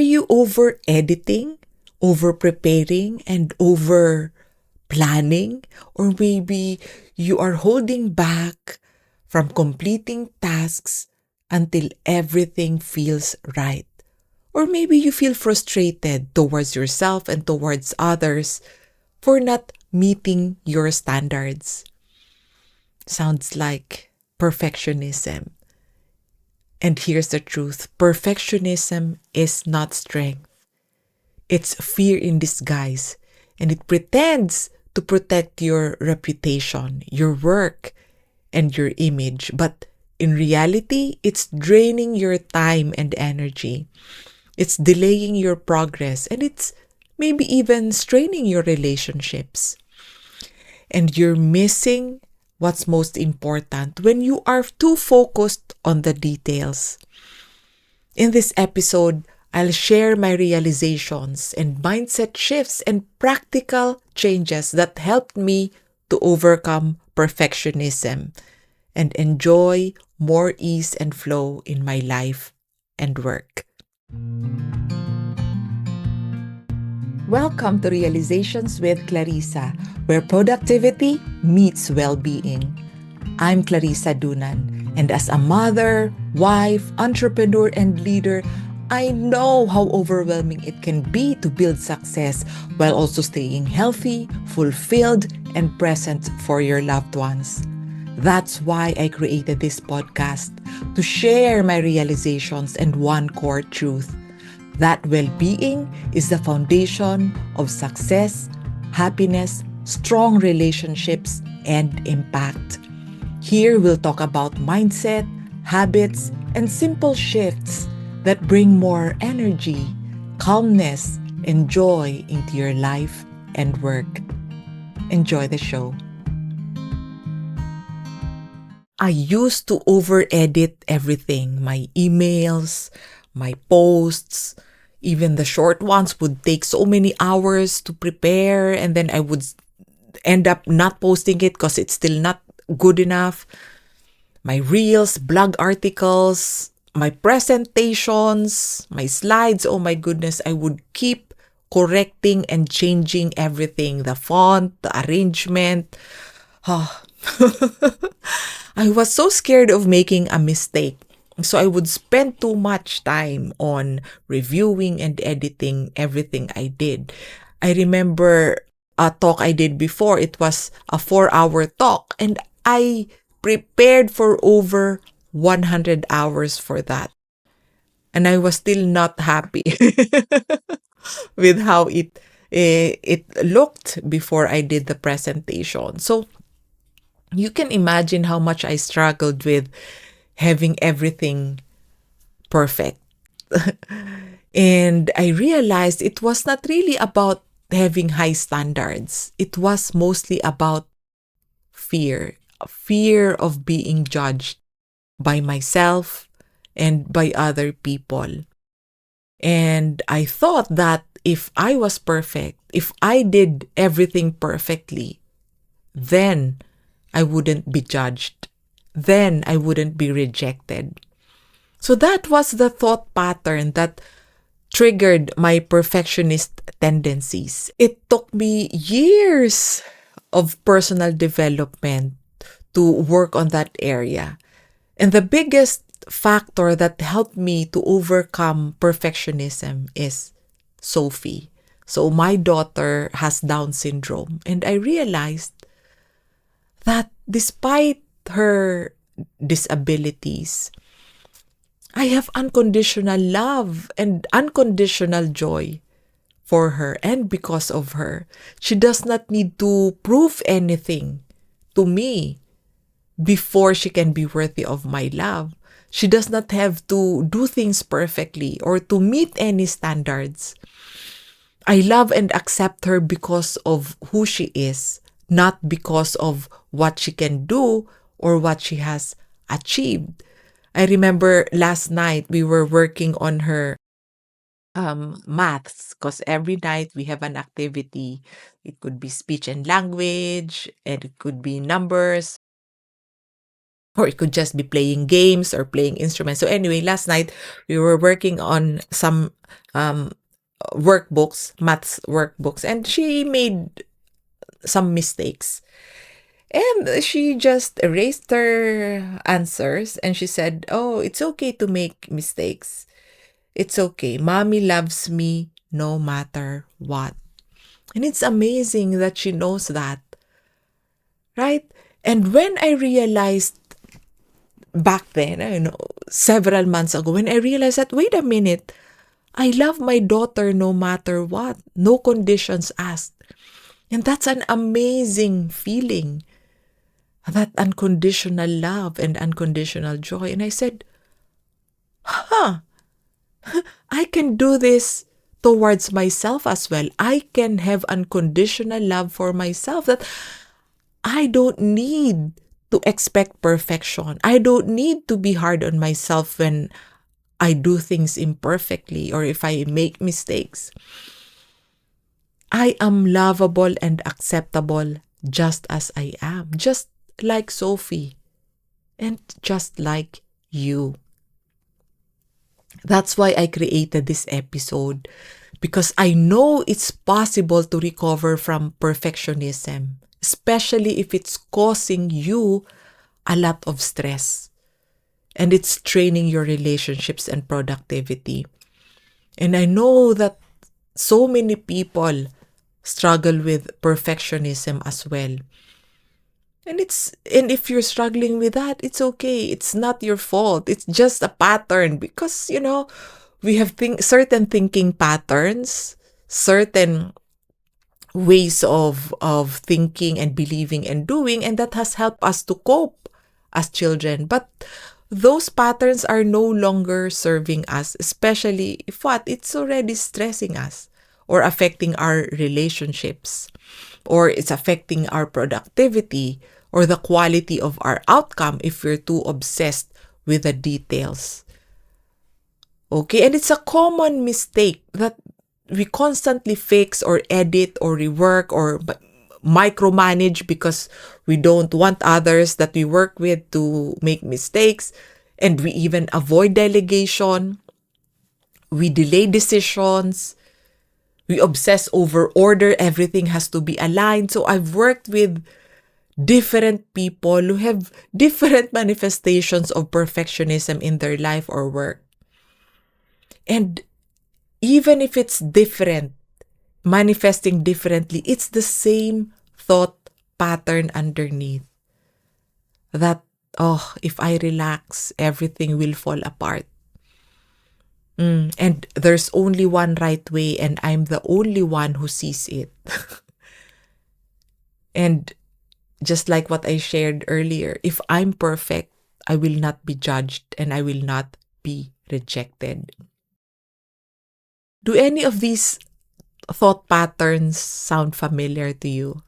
you over editing, over preparing, and over planning? Or maybe you are holding back from completing tasks until everything feels right. Or maybe you feel frustrated towards yourself and towards others for not meeting your standards. Sounds like perfectionism. And here's the truth: perfectionism is not strength, it's fear in disguise. And it pretends to protect your reputation, your work, and your image. But in reality, it's draining your time and energy. It's delaying your progress, and it's maybe even straining your relationships. And you're missing what's most important when you are too focused on the details. In this episode, I'll share my realizations and mindset shifts and practical changes that helped me to overcome perfectionism and enjoy more ease and flow in my life and work. Welcome to Realizations with Clarissa, where productivity meets well-being. I'm Clarissa Dunan, and as a mother, wife, entrepreneur, and leader, I know how overwhelming it can be to build success while also staying healthy, fulfilled, and present for your loved ones. That's why I created this podcast, to share my realizations and one core truth: that well-being is the foundation of success, happiness, strong relationships, and impact. Here we'll talk about mindset, habits, and simple shifts that bring more energy, calmness, and joy into your life and work. Enjoy the show. I used to over-edit everything: my emails, my posts, even the short ones would take so many hours to prepare, and then I would end up not posting it because it's still not good enough. My reels, blog articles, my presentations, my slides, oh my goodness, I would keep correcting and changing everything: the font, the arrangement. Oh. I was so scared of making a mistake. So I would spend too much time on reviewing and editing everything I did. I remember a talk I did before. It was a 4-hour talk, and I prepared for over 100 hours for that. And I was still not happy with how it looked before I did the presentation. So you can imagine how much I struggled with having everything perfect. And I realized it was not really about having high standards. It was mostly about fear of being judged by myself and by other people. And I thought that if I was perfect, if I did everything perfectly, then I wouldn't be judged. Then I wouldn't be rejected. So that was the thought pattern that triggered my perfectionist tendencies. It took me years of personal development to work on that area. And the biggest factor that helped me to overcome perfectionism is Sophie. So my daughter has Down syndrome, and I realized that despite her disabilities, I have unconditional love and unconditional joy for her, and because of her. She does not need to prove anything to me before she can be worthy of my love. She does not have to do things perfectly or to meet any standards. I love and accept her because of who she is, not because of what she can do or what she has achieved. I remember last night we were working on her maths, because every night we have an activity. It could be speech and language, and it could be numbers. Or it could just be playing games or playing instruments. So anyway, last night we were working on some workbooks, maths workbooks, and she made some mistakes. And she just erased her answers and she said, "Oh, it's okay to make mistakes. It's okay. Mommy loves me no matter what." And it's amazing that she knows that, right? And when I realized back then, several months ago, when I realized that, wait a minute, I love my daughter no matter what, no conditions asked. And that's an amazing feeling, that unconditional love and unconditional joy. And I said, I can do this towards myself as well. I can have unconditional love for myself, that I don't need to expect perfection. I don't need to be hard on myself when I do things imperfectly or if I make mistakes. I am lovable and acceptable just as I am, just like Sophie and just like you. That's why I created this episode, because I know it's possible to recover from perfectionism, especially if it's causing you a lot of stress and it's training your relationships and productivity. And I know that so many people struggle with perfectionism as well. And if you're struggling with that, it's okay. It's not your fault. It's just a pattern, because we have certain thinking patterns, certain ways of thinking and believing and doing, and that has helped us to cope as children. But those patterns are no longer serving us, especially if it's already stressing us or affecting our relationships, or it's affecting our productivity or the quality of our outcome if we're too obsessed with the details. Okay, and it's a common mistake that we constantly fix or edit or rework or micromanage because we don't want others that we work with to make mistakes, and we even avoid delegation. We delay decisions. We obsess over order. Everything has to be aligned. So I've worked with different people who have different manifestations of perfectionism in their life or work. And even if it's different, manifesting differently, it's the same thought pattern underneath. That, if I relax, everything will fall apart. And there's only one right way, and I'm the only one who sees it. And just like what I shared earlier, if I'm perfect, I will not be judged and I will not be rejected. Do any of these thought patterns sound familiar to you?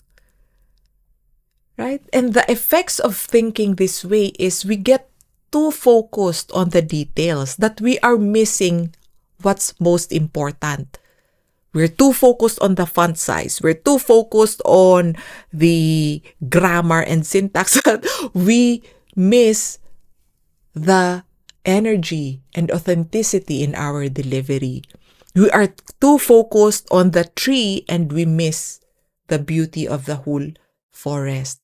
Right? And the effects of thinking this way is we get too focused on the details that we are missing what's most important. We're too focused on the font size. We're too focused on the grammar and syntax that we miss the energy and authenticity in our delivery. We are too focused on the tree and we miss the beauty of the whole forest.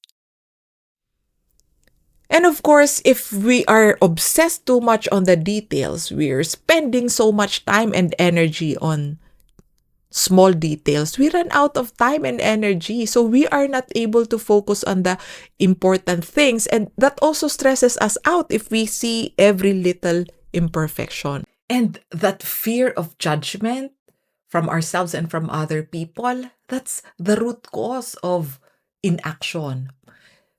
And of course, if we are obsessed too much on the details, we are spending so much time and energy on small details, we run out of time and energy. So we are not able to focus on the important things. And that also stresses us out if we see every little imperfection. And that fear of judgment from ourselves and from other people, that's the root cause of inaction.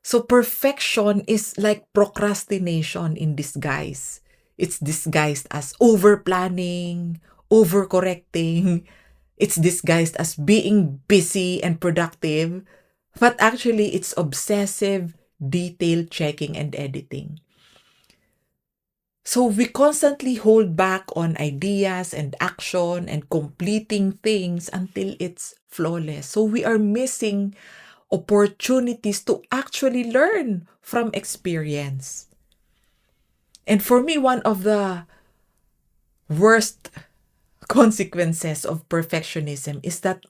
So perfection is like procrastination in disguise. It's disguised as overplanning, overcorrecting. It's disguised as being busy and productive. But actually, it's obsessive detail checking and editing. So we constantly hold back on ideas and action and completing things until it's flawless. So we are missing opportunities to actually learn from experience. And for me, one of the worst consequences of perfectionism is that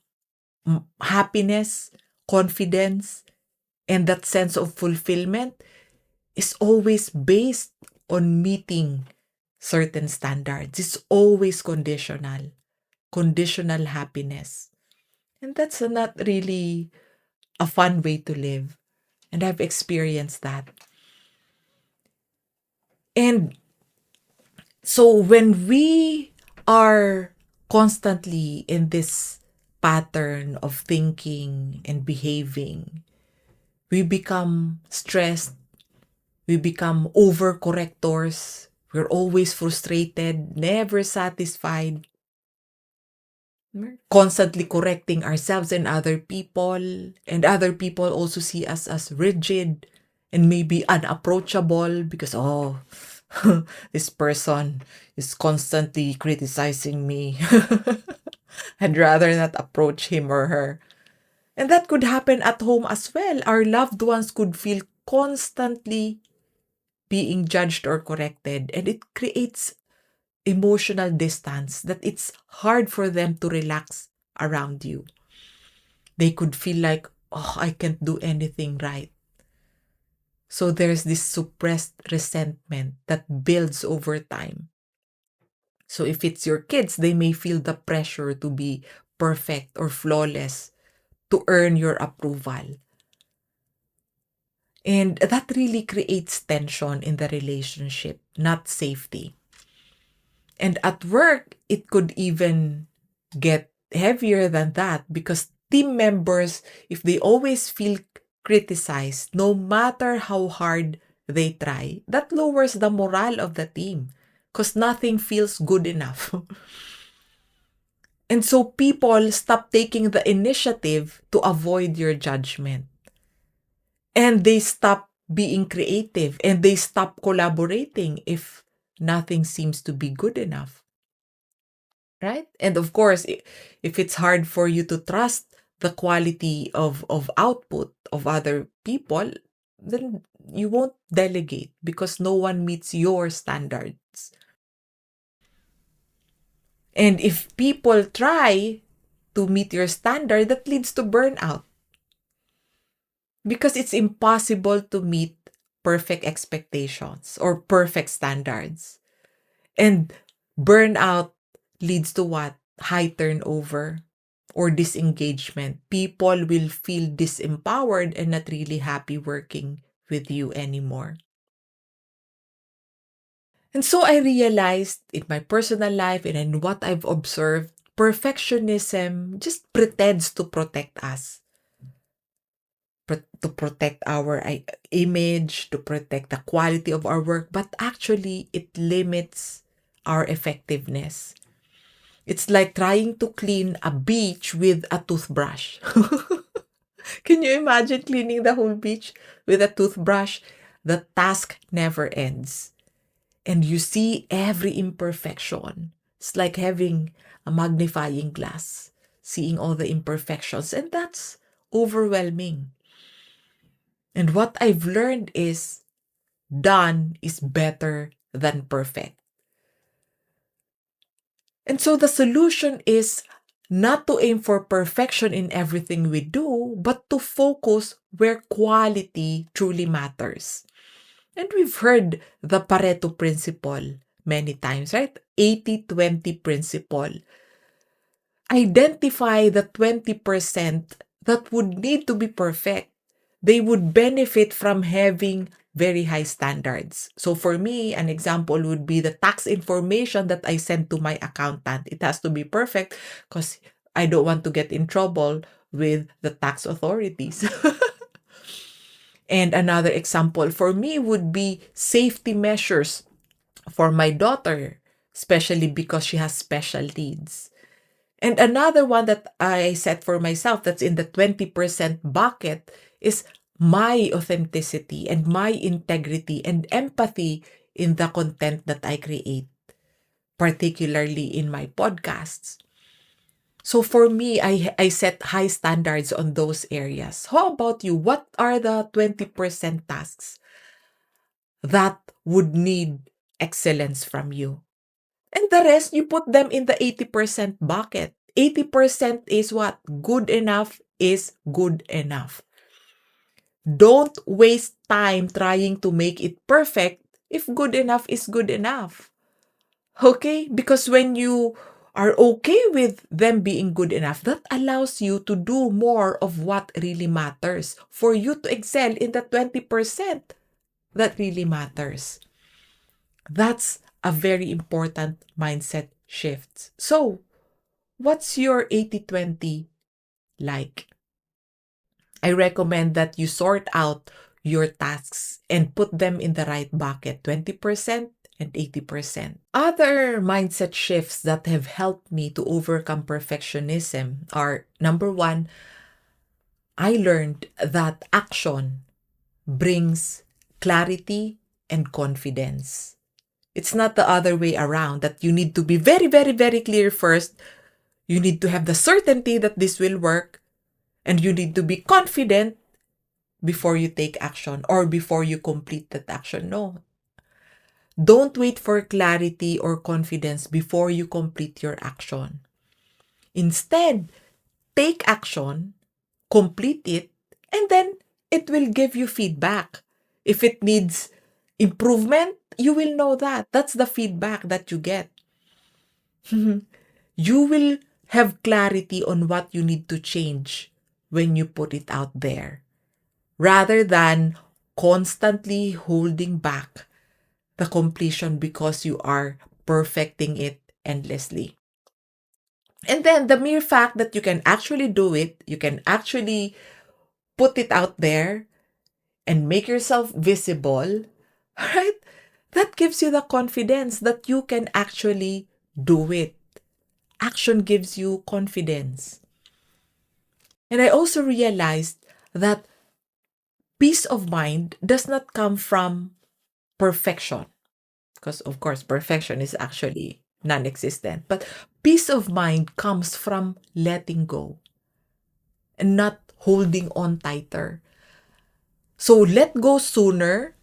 happiness, confidence, and that sense of fulfillment is always based on meeting certain standards. It's always conditional, conditional happiness. And that's not really a fun way to live. And I've experienced that. And so when we are constantly in this pattern of thinking and behaving, we become stressed, we become overcorrectors, we're always frustrated, never satisfied, constantly correcting ourselves and other people. And other people also see us as rigid and maybe unapproachable because, oh, this person is constantly criticizing me. I'd rather not approach him or her. And that could happen at home as well. Our loved ones could feel constantly being judged or corrected, and it creates emotional distance that it's hard for them to relax around you. They could feel like, oh, I can't do anything right. So there's this suppressed resentment that builds over time. So if it's your kids, they may feel the pressure to be perfect or flawless to earn your approval. And that really creates tension in the relationship, not safety. And at work, it could even get heavier than that because team members, if they always feel criticized, no matter how hard they try, that lowers the morale of the team because nothing feels good enough. And so people stop taking the initiative to avoid your judgment. And they stop being creative and they stop collaborating if nothing seems to be good enough. Right? And of course, if it's hard for you to trust the quality of output of other people, then you won't delegate because no one meets your standards. And if people try to meet your standard, that leads to burnout because it's impossible to meet perfect expectations or perfect standards. And burnout leads to what? High turnover or disengagement. People will feel disempowered and not really happy working with you anymore. And so I realized in my personal life and in what I've observed, perfectionism just pretends to protect us, to protect our image, to protect the quality of our work, but actually it limits our effectiveness. It's like trying to clean a beach with a toothbrush. Can you imagine cleaning the whole beach with a toothbrush? The task never ends. And you see every imperfection. It's like having a magnifying glass, seeing all the imperfections. And that's overwhelming. And what I've learned is done is better than perfect. And so the solution is not to aim for perfection in everything we do, but to focus where quality truly matters. And we've heard the Pareto principle many times, right? 80-20 principle. Identify the 20% that would need to be perfect. They would benefit from having very high standards. So for me, an example would be the tax information that I send to my accountant. It has to be perfect because I don't want to get in trouble with the tax authorities. And another example for me would be safety measures for my daughter, especially because she has special needs. And another one that I set for myself that's in the 20% bucket is my authenticity and my integrity and empathy in the content that I create, particularly in my podcasts. So for me, I set high standards on those areas. How about you? What are the 20% tasks that would need excellence from you. And the rest, you put them in the 80% bucket. 80% is what? Good enough is good enough. Don't waste time trying to make it perfect if good enough is good enough. Okay? Because when you are okay with them being good enough, that allows you to do more of what really matters for you to excel in the 20% that really matters. That's a very important mindset shift. So, what's your 80/20 like? I recommend that you sort out your tasks and put them in the right bucket, 20% and 80%. Other mindset shifts that have helped me to overcome perfectionism are: number one, I learned that action brings clarity and confidence. It's not the other way around, that you need to be very, very, very clear first. You need to have the certainty that this will work, and you need to be confident before you take action or before you complete that action. No. Don't wait for clarity or confidence before you complete your action. Instead, take action, complete it, and then it will give you feedback. If it needs improvement, you will know that. That's the feedback that you get. You will have clarity on what you need to change when you put it out there, rather than constantly holding back the completion because you are perfecting it endlessly. And then the mere fact that you can actually do it, you can actually put it out there and make yourself visible, right? That gives you the confidence that you can actually do it. Action gives you confidence. And I also realized that peace of mind does not come from perfection, because, of course, perfection is actually non existent. But peace of mind comes from letting go and not holding on tighter. So let go sooner,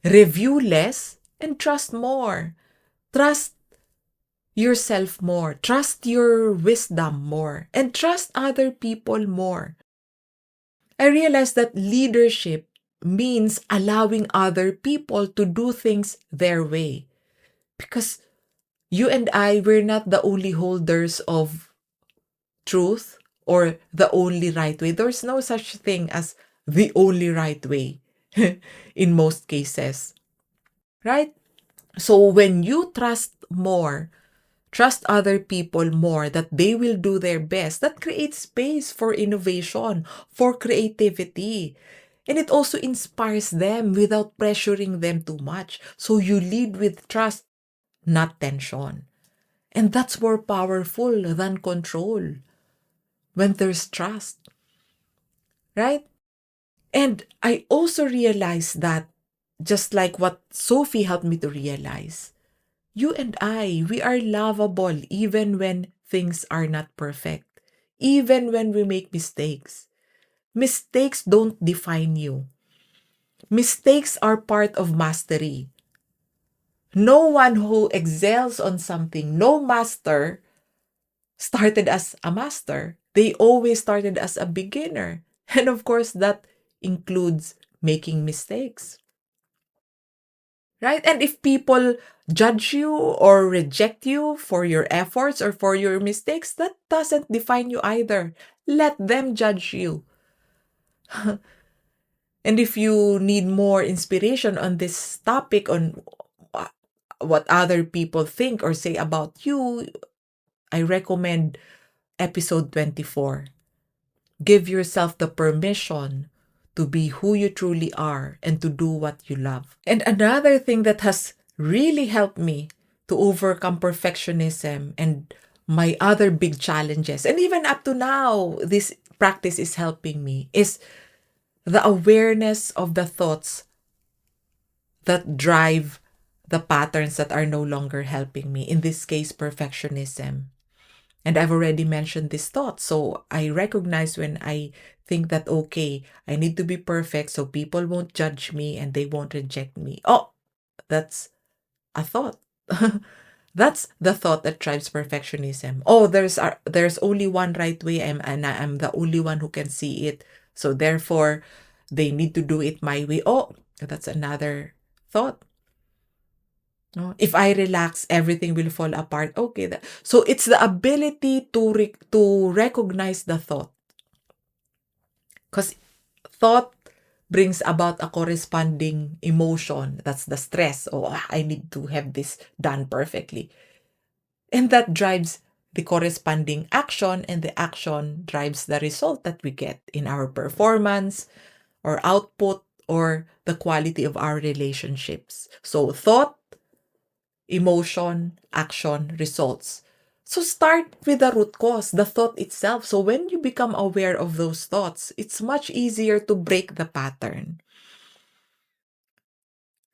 review less, and trust more. Trust yourself more. Trust your wisdom more. And trust other people more. I realized that leadership means allowing other people to do things their way. Because you and I, we're not the only holders of truth or the only right way. There's no such thing as the only right way in most cases, right? So when you trust other people more, that they will do their best, that creates space for innovation, for creativity. And it also inspires them without pressuring them too much. So you lead with trust, not tension. And that's more powerful than control when there's trust, right? And I also realized that, just like what Sophie helped me to realize, you and I, we are lovable even when things are not perfect, even when we make mistakes. Mistakes don't define you. Mistakes are part of mastery. No one who excels on something, no master started as a master. They always started as a beginner. And of course, that includes making mistakes, right? And if people judge you or reject you for your efforts or for your mistakes, that doesn't define you either. Let them judge you. And if you need more inspiration on this topic, on what other people think or say about you, I recommend episode 24. Give yourself the permission to be who you truly are and to do what you love. And another thing that has really helped me to overcome perfectionism and my other big challenges, and even up to now, this practice is helping me, is the awareness of the thoughts that drive the patterns that are no longer helping me. In this case, perfectionism. And I've already mentioned this thought. So I recognize when I think that, okay, I need to be perfect so people won't judge me and they won't reject me. Oh, that's a thought. That's the thought that drives perfectionism. Oh, there's only one right way, and I'm the only one who can see it. So therefore, they need to do it my way. Oh, that's another thought. No? If I relax, everything will fall apart. Okay, so it's the ability to recognize the thought, because thought brings about a corresponding emotion. That's the stress. Oh, I need to have this done perfectly. And that drives the corresponding action, and the action drives the result that we get in our performance or output or the quality of our relationships. So thought, emotion, action, results. So start with the root cause, the thought itself. So when you become aware of those thoughts, it's much easier to break the pattern.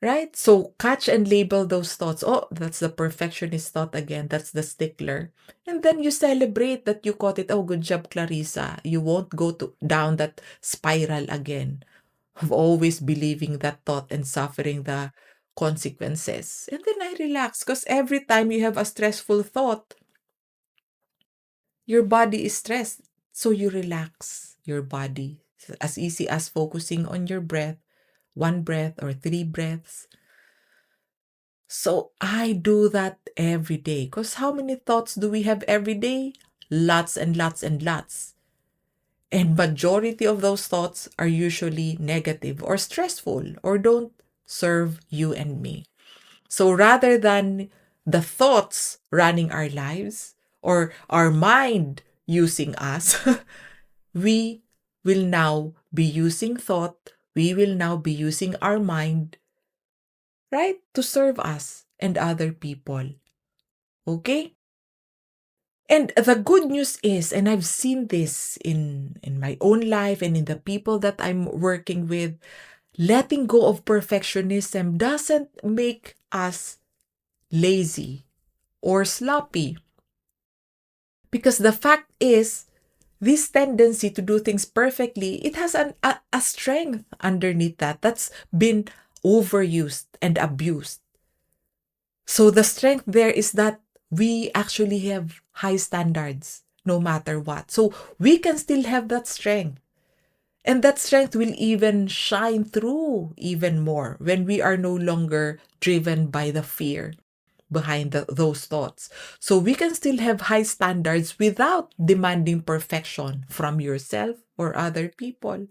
Right? So catch and label those thoughts. Oh, that's the perfectionist thought again. That's the stickler. And then you celebrate that you caught it. Oh, good job, Clarissa. You won't go down that spiral again of always believing that thought and suffering the consequences. And then I relax, because every time you have a stressful thought, your body is stressed. So you relax your body. As easy as focusing on your breath, one breath or three breaths. So I do that every day. Because how many thoughts do we have every day? Lots and lots and lots. And majority of those thoughts are usually negative or stressful or don't serve you and me. So rather than the thoughts running our lives or our mind using us, we will now be using thought, we will now be using our mind, right, to serve us and other people. Okay? And the good news is, and I've seen this in my own life and in the people that I'm working with, letting go of perfectionism doesn't make us lazy or sloppy. Because the fact is, this tendency to do things perfectly, it has a strength underneath that's been overused and abused. So the strength there is that we actually have high standards no matter what. So we can still have that strength. And that strength will even shine through even more when we are no longer driven by the fear behind those thoughts. So we can still have high standards without demanding perfection from yourself or other people.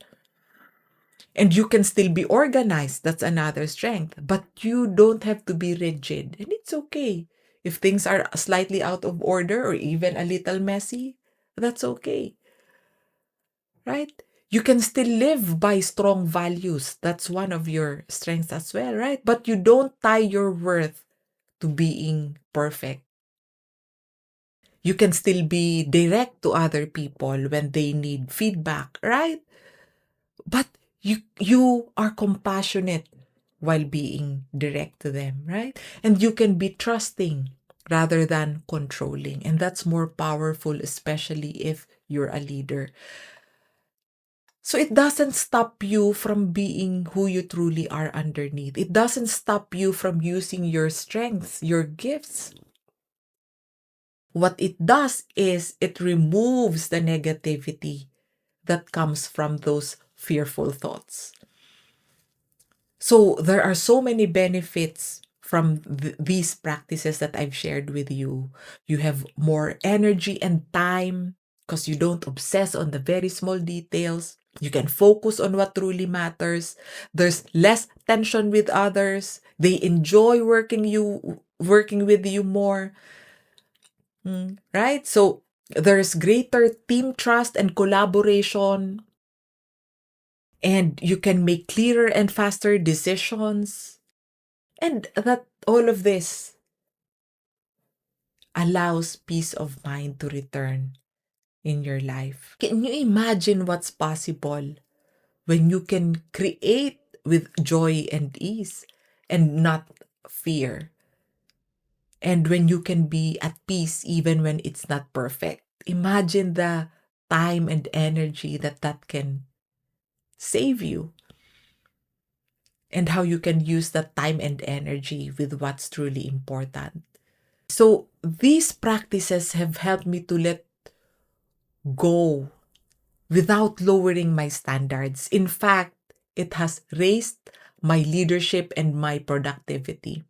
And you can still be organized. That's another strength. But you don't have to be rigid. And it's okay. If things are slightly out of order or even a little messy, that's okay. Right? You can still live by strong values. That's one of your strengths as well, right? But you don't tie your worth to being perfect. You can still be direct to other people when they need feedback, right? But you are compassionate while being direct to them, right? And you can be trusting rather than controlling. And that's more powerful, especially if you're a leader. So it doesn't stop you from being who you truly are underneath. It doesn't stop you from using your strengths, your gifts. What it does is it removes the negativity that comes from those fearful thoughts. So there are so many benefits from these practices that I've shared with you. You have more energy and time because you don't obsess on the very small details. You can focus on what truly matters. There's less tension with others. They enjoy working with you more. Right? So there's greater team trust and collaboration, and you can make clearer and faster decisions. And that all of this allows peace of mind to return in your life. Can you imagine what's possible when you can create with joy and ease and not fear? And when you can be at peace even when it's not perfect. Imagine the time and energy that can save you. and how you can use that time and energy with what's truly important. So these practices have helped me to let go without lowering my standards. In fact, it has raised my leadership and my productivity.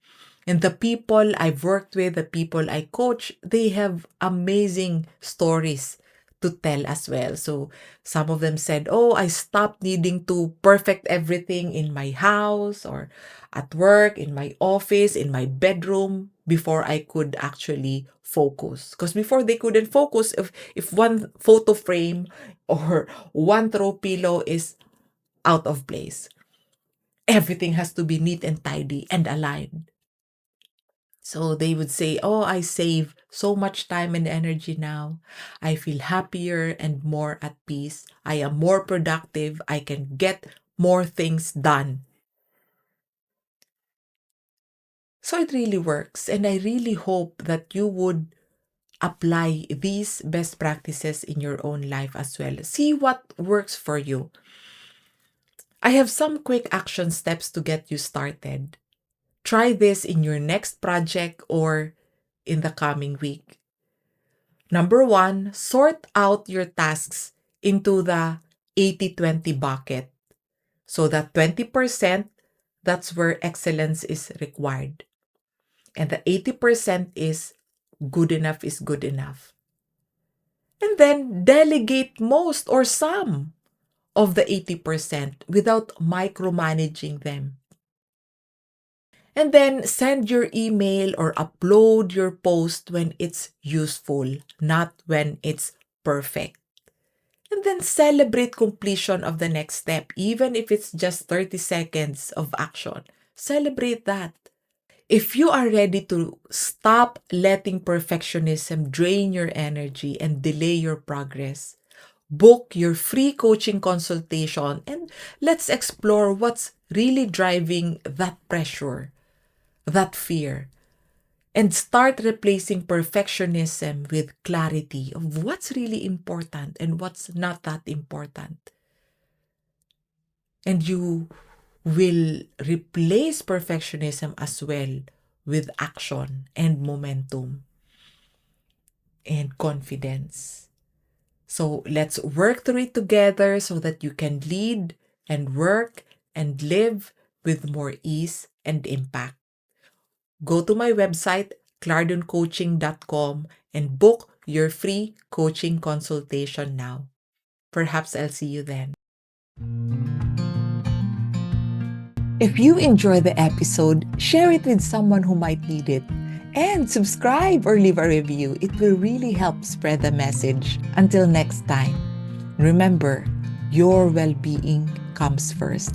And the people I've worked with, the people I coach, they have amazing stories to tell as well. So some of them said, oh, I stopped needing to perfect everything in my house or at work, in my office, in my bedroom before I could actually focus. Because before they couldn't focus if one photo frame or one throw pillow is out of place. Everything has to be neat and tidy and aligned. So they would say, oh, I save so much time and energy now. I feel happier and more at peace. I am more productive. I can get more things done. So it really works. And I really hope that you would apply these best practices in your own life as well. See what works for you. I have some quick action steps to get you started. Try this in your next project or in the coming week. Number one, sort out your tasks into the 80-20 bucket. So that 20%, that's where excellence is required. And the 80% is good enough is good enough. And then delegate most or some of the 80% without micromanaging them. And then send your email or upload your post when it's useful, not when it's perfect. And then celebrate completion of the next step, even if it's just 30 seconds of action. Celebrate that. If you are ready to stop letting perfectionism drain your energy and delay your progress, book your free coaching consultation and let's explore what's really driving that pressure, that fear, and start replacing perfectionism with clarity of what's really important and what's not that important. And you will replace perfectionism as well with action and momentum and confidence. So let's work through it together so that you can lead and work and live with more ease and impact. Go to my website, clardoncoaching.com, and book your free coaching consultation now. Perhaps I'll see you then. If you enjoy the episode, share it with someone who might need it. And subscribe or leave a review. It will really help spread the message. Until next time, remember, your well-being comes first.